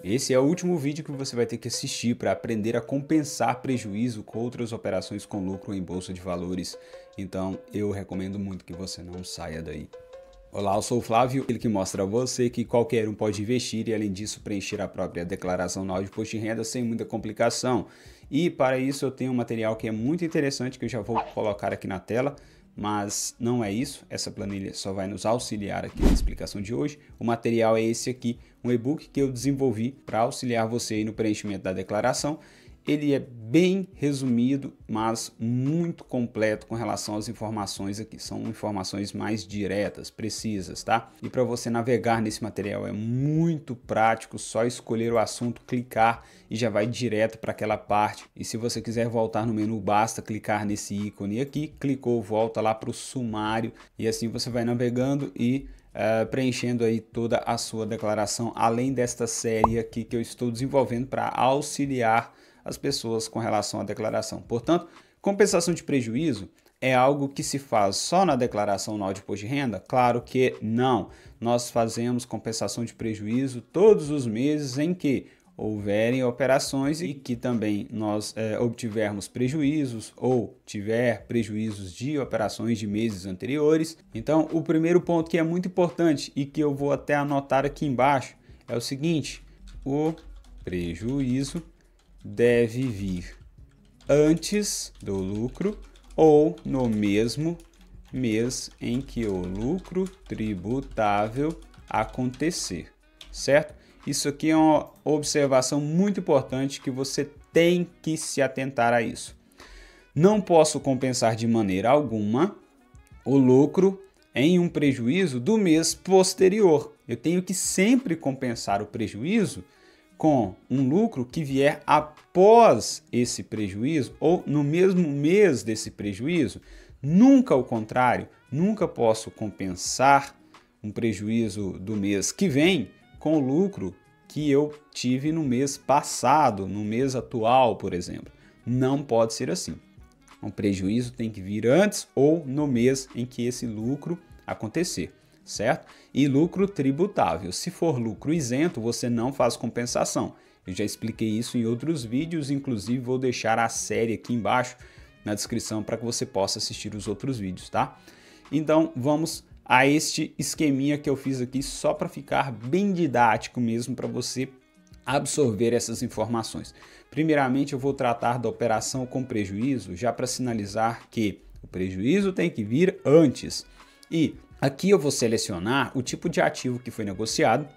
Esse é o último vídeo que você vai ter que assistir para aprender a compensar prejuízo com outras operações com lucro em bolsa de valores. Então eu recomendo muito que você não saia daí. Olá, eu sou o Flávio, ele que mostra a você que qualquer um pode investir e além disso preencher a própria declaração anual de imposto de renda sem muita complicação. E para isso eu tenho um material que é muito interessante que eu já vou colocar aqui na tela, mas não é isso, essa planilha só vai nos auxiliar aqui na explicação de hoje. O material é esse aqui, um e-book que eu desenvolvi para auxiliar você aí no preenchimento da declaração. Ele é bem resumido, mas muito completo com relação às informações aqui. São informações mais diretas, precisas, tá? E para você navegar nesse material é muito prático, só escolher o assunto, clicar e já vai direto para aquela parte. E se você quiser voltar no menu, basta clicar nesse ícone aqui, clicou, volta lá para o sumário e assim você vai navegando e preenchendo aí toda a sua declaração, além desta série aqui que eu estou desenvolvendo para auxiliar as pessoas com relação à declaração. Portanto, compensação de prejuízo é algo que se faz só na declaração anual de imposto de renda? Claro que não. Nós fazemos compensação de prejuízo todos os meses em que houverem operações e que também nós obtivermos prejuízos ou tiver prejuízos de operações de meses anteriores. Então, o primeiro ponto que é muito importante e que eu vou até anotar aqui embaixo é o seguinte: o prejuízo deve vir antes do lucro ou no mesmo mês em que o lucro tributável acontecer, certo? Isso aqui é uma observação muito importante que você tem que se atentar a isso. Não posso compensar de maneira alguma o lucro em um prejuízo do mês posterior. Eu tenho que sempre compensar o prejuízo com um lucro que vier após esse prejuízo ou no mesmo mês desse prejuízo. Nunca o contrário, nunca posso compensar um prejuízo do mês que vem com o lucro que eu tive no mês passado, no mês atual, por exemplo. Não pode ser assim. Um prejuízo tem que vir antes ou no mês em que esse lucro acontecer, certo? E lucro tributável. Se for lucro isento, você não faz compensação. Eu já expliquei isso em outros vídeos, inclusive vou deixar a série aqui embaixo na descrição para que você possa assistir os outros vídeos, tá? Então vamos a este esqueminha que eu fiz aqui só para ficar bem didático mesmo para você absorver essas informações. Primeiramente eu vou tratar da operação com prejuízo, já para sinalizar que o prejuízo tem que vir antes. E aqui eu vou selecionar o tipo de ativo que foi negociado.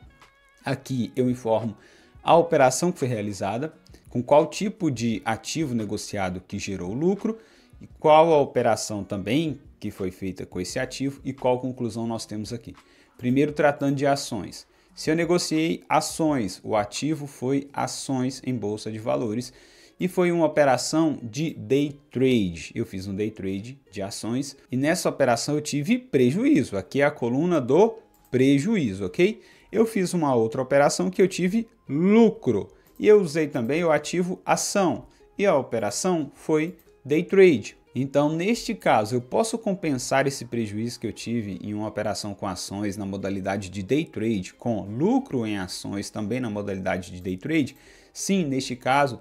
Aqui eu informo a operação que foi realizada, com qual tipo de ativo negociado que gerou lucro e qual a operação também que foi feita com esse ativo e qual conclusão nós temos aqui. Primeiro, tratando de ações. Se eu negociei ações, o ativo foi ações em bolsa de valores e foi uma operação de day trade. Eu fiz um day trade de ações e nessa operação eu tive prejuízo. Aqui é a coluna do prejuízo, ok? Eu fiz uma outra operação que eu tive lucro e eu usei também o ativo ação e a operação foi day trade. Então, neste caso, eu posso compensar esse prejuízo que eu tive em uma operação com ações na modalidade de day trade com lucro em ações também na modalidade de day trade? Sim, neste caso,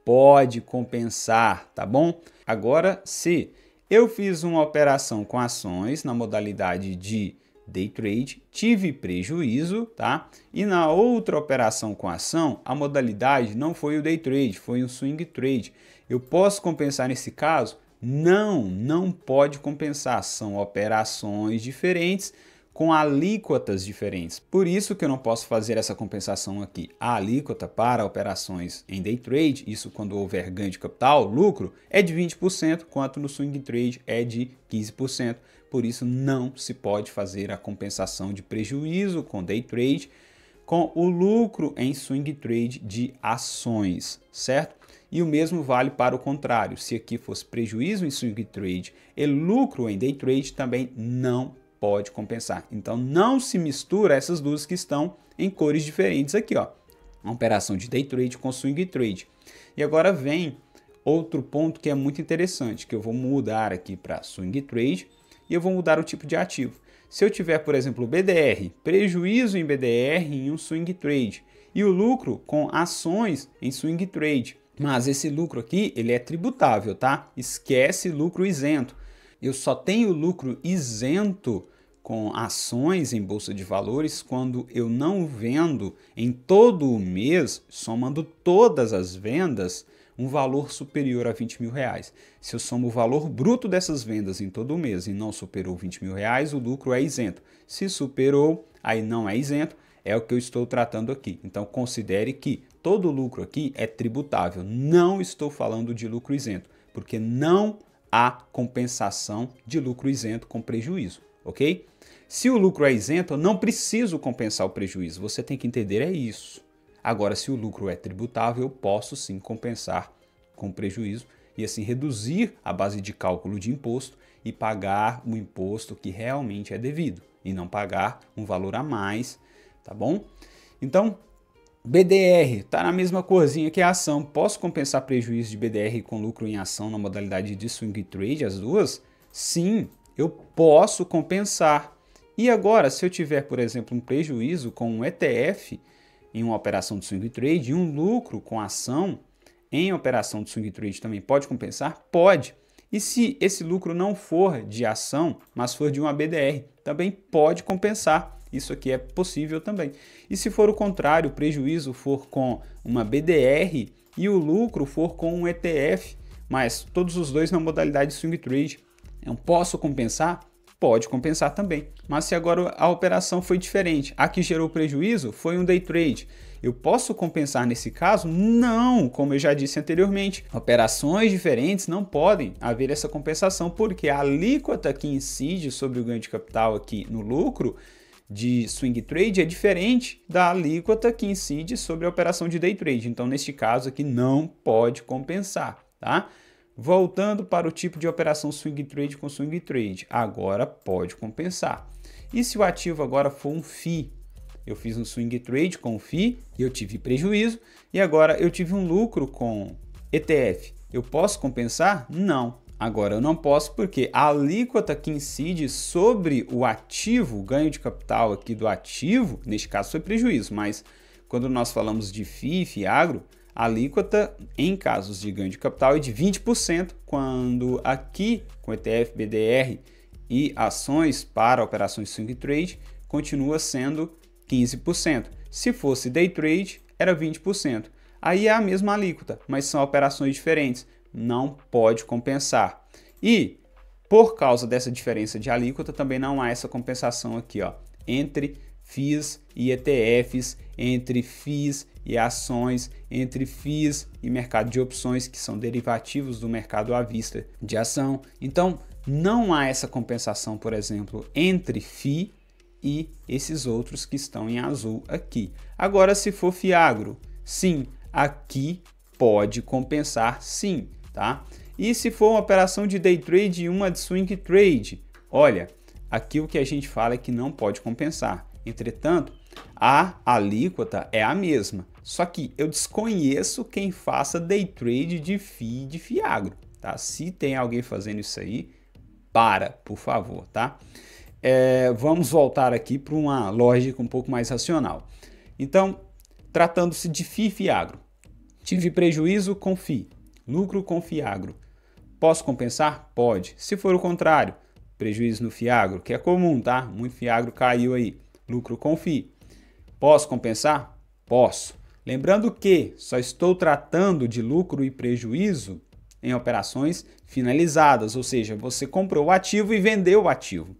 pode compensar, tá bom? Agora, se eu fiz uma operação com ações na modalidade de day trade, tive prejuízo, tá? E na outra operação com ação, a modalidade não foi o day trade, foi o swing trade. Eu posso compensar nesse caso? Não pode compensar. São operações diferentes com alíquotas diferentes. Por isso que eu não posso fazer essa compensação aqui. A alíquota para operações em day trade, isso quando houver ganho de capital, lucro, é de 20%, enquanto no swing trade é de 15%. Por isso não se pode fazer a compensação de prejuízo com day trade com o lucro em swing trade de ações, certo? E o mesmo vale para o contrário. Se aqui fosse prejuízo em swing trade e lucro em day trade, também não pode compensar. Então não se mistura essas duas que estão em cores diferentes aqui, ó. Uma operação de day trade com swing trade. E agora vem outro ponto que é muito interessante, que eu vou mudar aqui para swing trade e eu vou mudar o tipo de ativo. Se eu tiver, por exemplo, BDR, prejuízo em BDR em um swing trade e o lucro com ações em swing trade. Mas esse lucro aqui, ele é tributável, tá? Esquece lucro isento. Eu só tenho lucro isento com ações em bolsa de valores quando eu não vendo em todo o mês, somando todas as vendas, um valor superior a 20 mil reais. Se eu somo o valor bruto dessas vendas em todo o mês e não superou 20 mil reais, o lucro é isento. Se superou, aí não é isento, é o que eu estou tratando aqui. Então considere que todo lucro aqui é tributável. Não estou falando de lucro isento, porque não há compensação de lucro isento com prejuízo, ok? Se o lucro é isento, eu não preciso compensar o prejuízo. Você tem que entender é isso. Agora, se o lucro é tributável, eu posso sim compensar com prejuízo e assim reduzir a base de cálculo de imposto e pagar o imposto que realmente é devido e não pagar um valor a mais, tá bom? Então, BDR está na mesma corzinha que a ação. Posso compensar prejuízo de BDR com lucro em ação na modalidade de swing trade, as duas? Sim, eu posso compensar. E agora, se eu tiver, por exemplo, um prejuízo com um ETF em uma operação de swing trade e um lucro com ação em operação de swing trade também pode compensar? Pode. E se esse lucro não for de ação, mas for de uma BDR, também pode compensar. Isso aqui é possível também. E se for o contrário, o prejuízo for com uma BDR e o lucro for com um ETF, mas todos os dois na modalidade de swing trade, eu posso compensar? Pode compensar também. Mas se agora a operação foi diferente, a que gerou prejuízo foi um day trade, eu posso compensar nesse caso? Não, como eu já disse anteriormente, operações diferentes não podem haver essa compensação, porque a alíquota que incide sobre o ganho de capital aqui no lucro de swing trade é diferente da alíquota que incide sobre a operação de day trade. Então, neste caso aqui, não pode compensar, tá? Voltando para o tipo de operação swing trade com swing trade, agora pode compensar. E se o ativo agora for um FII? Eu fiz um swing trade com o FII e eu tive prejuízo, e agora eu tive um lucro com ETF. Eu posso compensar? Não. Agora eu não posso porque a alíquota que incide sobre o ativo, o ganho de capital aqui do ativo, neste caso foi prejuízo, mas quando nós falamos de FII e FIAGRO, a alíquota em casos de ganho de capital é de 20%, quando aqui com ETF, BDR e ações para operações swing trade continua sendo 15%. Se fosse day trade, era 20%. Aí é a mesma alíquota, mas são operações diferentes. Não pode compensar. E por causa dessa diferença de alíquota, também não há essa compensação aqui, ó, entre FIIs e ETFs, entre FIIs e ações, entre FIIs e mercado de opções, que são derivativos do mercado à vista de ação. Então, não há essa compensação, por exemplo, entre FII e esses outros que estão em azul aqui. Agora, se for FIAGRO, sim, aqui pode compensar sim, tá? E se for uma operação de day trade e uma de swing trade, olha, aqui o que a gente fala é que não pode compensar. Entretanto, a alíquota é a mesma, só que eu desconheço quem faça day trade de FII e de FIAGRO, tá? Se tem alguém fazendo isso aí, por favor, tá? Vamos voltar aqui para uma lógica um pouco mais racional. Então, tratando-se de FII e FIAGRO, tive prejuízo com FII, lucro com FIAGRO. Posso compensar? Pode. Se for o contrário, prejuízo no FIAGRO, que é comum, tá? Muito FIAGRO caiu aí. Lucro com FII. Posso compensar? Posso. Lembrando que só estou tratando de lucro e prejuízo em operações finalizadas, ou seja, você comprou o ativo e vendeu o ativo.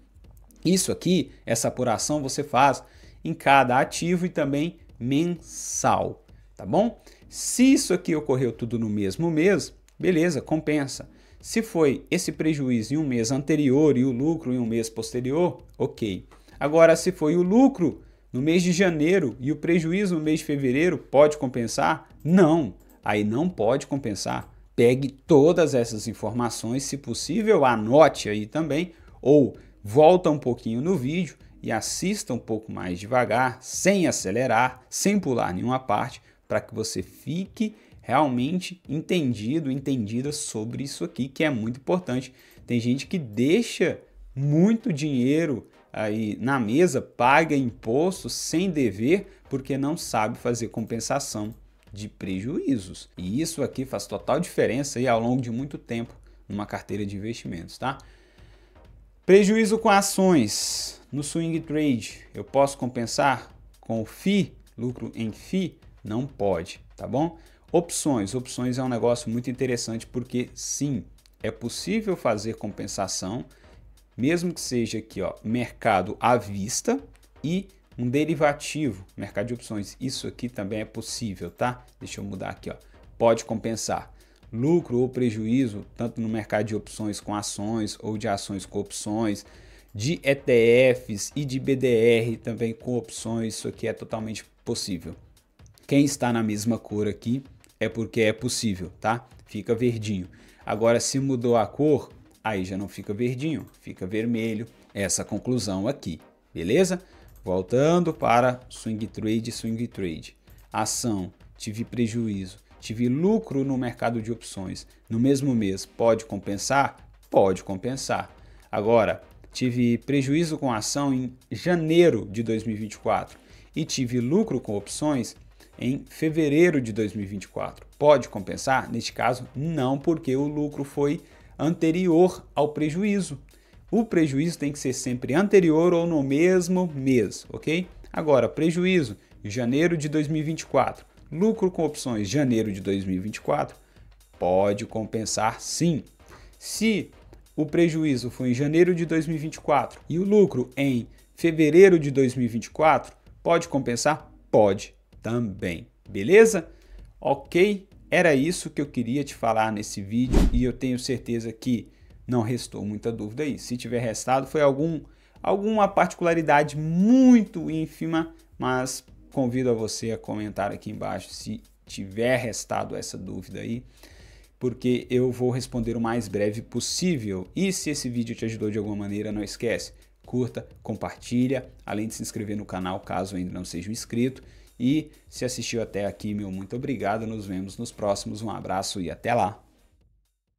Isso aqui, essa apuração você faz em cada ativo e também mensal, tá bom? Se isso aqui ocorreu tudo no mesmo mês, beleza, compensa. Se foi esse prejuízo em um mês anterior e o lucro em um mês posterior, ok. Agora, se foi o lucro no mês de janeiro e o prejuízo no mês de fevereiro, pode compensar? Não, aí não pode compensar. Pegue todas essas informações, se possível, anote aí também, ou volta um pouquinho no vídeo e assista um pouco mais devagar, sem acelerar, sem pular nenhuma parte, para que você fique realmente entendida sobre isso aqui, que é muito importante. Tem gente que deixa muito dinheiro aí na mesa, paga imposto sem dever, porque não sabe fazer compensação de prejuízos. E isso aqui faz total diferença aí ao longo de muito tempo numa carteira de investimentos, tá? Prejuízo com ações no swing trade, eu posso compensar com FII, lucro em FII? Não pode, tá bom? Opções é um negócio muito interessante porque sim, é possível fazer compensação, mesmo que seja aqui, ó, mercado à vista e um derivativo, mercado de opções. Isso aqui também é possível, tá? Deixa eu mudar aqui, ó. Pode compensar lucro ou prejuízo, tanto no mercado de opções com ações ou de ações com opções, de ETFs e de BDR também com opções. Isso aqui é totalmente possível. Quem está na mesma cor aqui é porque é possível, tá? Fica verdinho. Agora, se mudou a cor, aí já não fica verdinho, fica vermelho. Essa conclusão aqui, beleza? Voltando para swing trade. Ação, tive prejuízo, tive lucro no mercado de opções. No mesmo mês, pode compensar? Pode compensar. Agora, tive prejuízo com ação em janeiro de 2024 e tive lucro com opções em fevereiro de 2024. Pode compensar? Neste caso, não, porque o lucro foi anterior ao prejuízo. O prejuízo tem que ser sempre anterior ou no mesmo mês, ok? Agora, prejuízo, janeiro de 2024. Lucro com opções, janeiro de 2024. Pode compensar sim. Se o prejuízo foi em janeiro de 2024 e o lucro em fevereiro de 2024, pode compensar? Pode também, beleza? Ok, era isso que eu queria te falar nesse vídeo e eu tenho certeza que não restou muita dúvida aí. Se tiver restado, foi alguma particularidade muito ínfima, mas convido a você a comentar aqui embaixo se tiver restado essa dúvida aí, porque eu vou responder o mais breve possível. E se esse vídeo te ajudou de alguma maneira, não esquece, curta, compartilha, além de se inscrever no canal caso ainda não seja inscrito. E se assistiu até aqui, meu muito obrigado. Nos vemos nos próximos. Um abraço e até lá!